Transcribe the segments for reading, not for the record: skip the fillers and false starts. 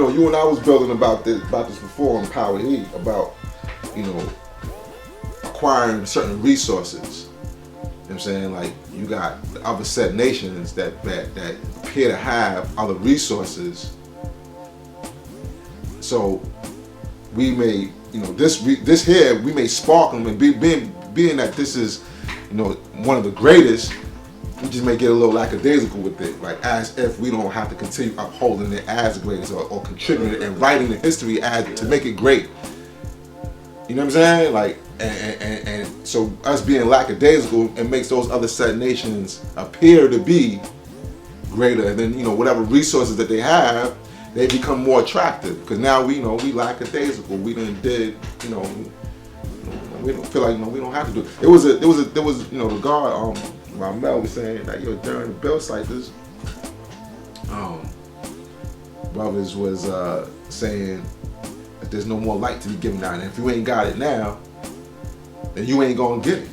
you and I was building about this before on Power Heat about, acquiring certain resources. You know what I'm saying? Like, you got other said nations that appear to have other resources. So we may, this here, we may spark them, and being that this is, one of the greatest, we just may get a little lackadaisical with it, like as if we don't have to continue upholding it as the greatest or contributing and writing the history as to make it great. You know what I'm saying? Like, and so us being lackadaisical, it makes those other said nations appear to be greater, and then whatever resources that they have, they become more attractive because now we lackadaisical. We done did we don't feel like we don't have to do it. There was the guard while Mel was saying that during the Bill cycles, brothers was saying that there's no more light to be given out, and if you ain't got it now, then you ain't gonna get it.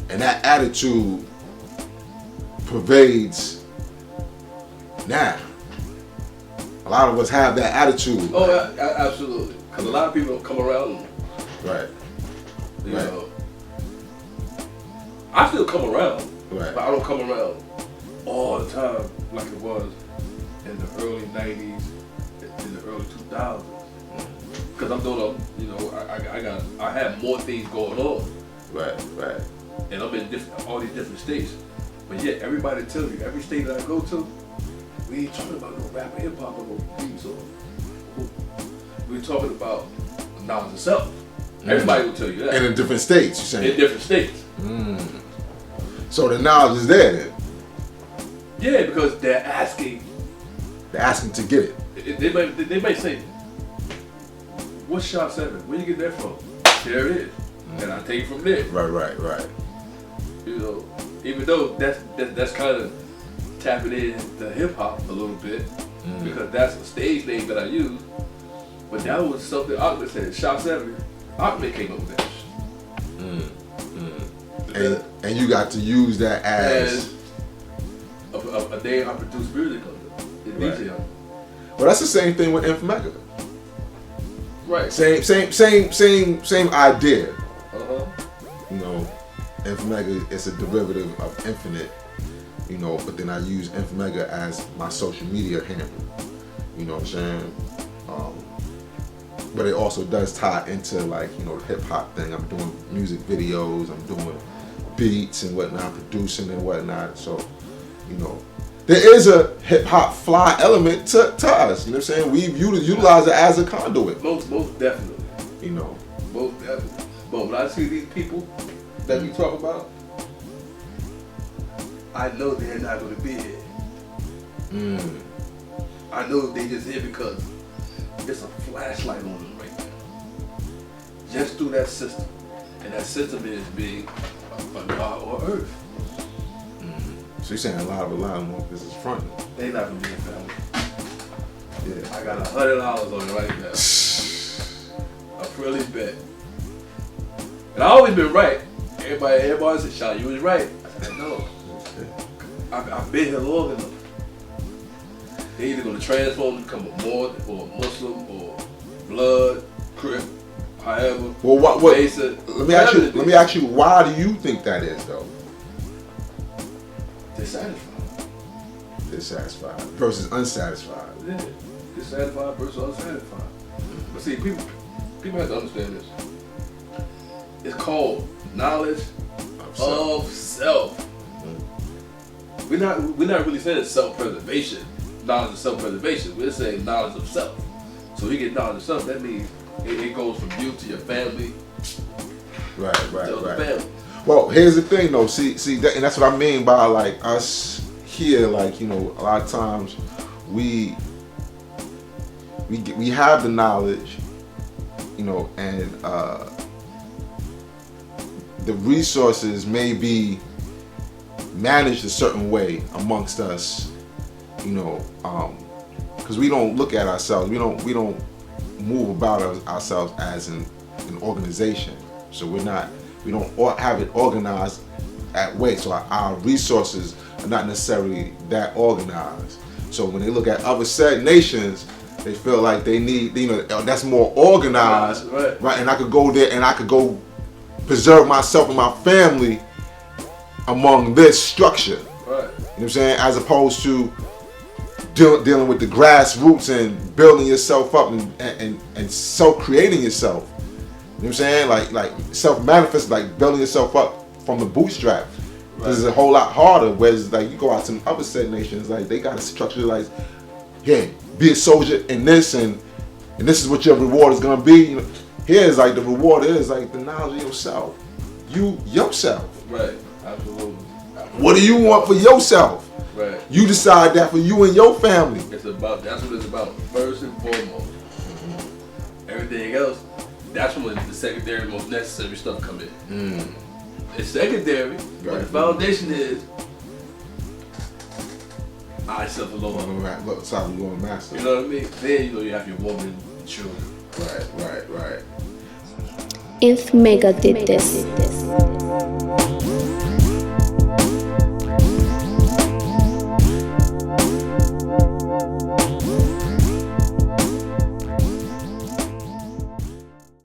And that attitude pervades now. A lot of us have that attitude. Oh, absolutely. Because a lot of people don't come around. Right. You know. I still come around. Right. But I don't come around all the time like it was in the early 90s, in the early 2000s. Because I'm doing, I have more things going on. Right. And I'm in all these different states. But yet, everybody tells you, every state that I go to, we ain't talking about no rap or hip hop or no beats. We're talking about knowledge of self. Everybody will tell you that. And in different states, you're saying? In different states. So the knowledge is there then? Yeah, because they're asking. They're asking to get it. They may say, what's Sha 7? Where you get that from? There it is. And I take it from there. Right. Even though that's kind of tapping into hip hop a little bit, because that's a stage name that I use. But that was something Ahmed said. Sha 7, Ahmed came up with that. And you got to use that as a name I produce music under. Right. Well, that's the same thing with INFMEGA. Right. Same idea. Uh-huh. INFMEGA is a derivative of Infinite. But then I use INFMEGA as my social media handle. You know what I'm saying? But it also does tie into the hip hop thing. I'm doing music videos, I'm doing beats and whatnot, producing and whatnot. So, there is a hip hop fly element to us. You know what I'm saying? We've utilized it as a conduit. Most definitely. Most definitely. But when I see these people that you talk about, I know they're not going to be here. I know they just here because it's a flashlight on them right now. Just through that system. And that system is being a God or earth. So you're saying a lot of this is fronting. They not going to be in family. Yeah. I got $100 on it right now. I really bet. And I always been right. Everybody said, Sha, you was right. I said, no. I've been here long enough. They're either going to transform and become a Moor or a Muslim or blood, Crip, however. Well, what? Let me ask you. Why do you think that is, though? Dissatisfied versus unsatisfied. Yeah, dissatisfied versus unsatisfied. But see, people have to understand this. It's called knowledge of self. We're not really saying self-preservation, knowledge of self-preservation. We're saying knowledge of self. So you get knowledge of self, that means it goes from you to your family. Right. To the family. Well, here's the thing though. See, and that's what I mean by us here. A lot of times we have the knowledge, and the resources may be managed a certain way amongst us, because we don't look at ourselves. We don't move about ourselves as an organization. So we don't have it organized that way. So our resources are not necessarily that organized. So when they look at other said nations, They feel like they need, you know, that's more organized, right? And I could go there and I could go preserve myself and my family among this structure. Right. You know what I'm saying? As opposed to dealing with the grassroots and building yourself up and self-creating yourself. You know what I'm saying? Like self-manifest, like building yourself up from the bootstrap. Right. This is a whole lot harder. Whereas like you go out to some other said nations, like they got a structure like, yeah, be a soldier in this and this is what your reward is gonna be. You know, here is like the reward is like the knowledge of yourself. Yourself. Right. Absolutely. What do you want for yourself? Right. You decide that for you and your family. That's what it's about. First and foremost. Everything else, that's when the secondary, most necessary stuff come in. It's secondary, but the foundation is I self alone. Right. Look, sorry, you want to master. You know what I mean? Then you have your woman, children. Right. INFMEGA did this.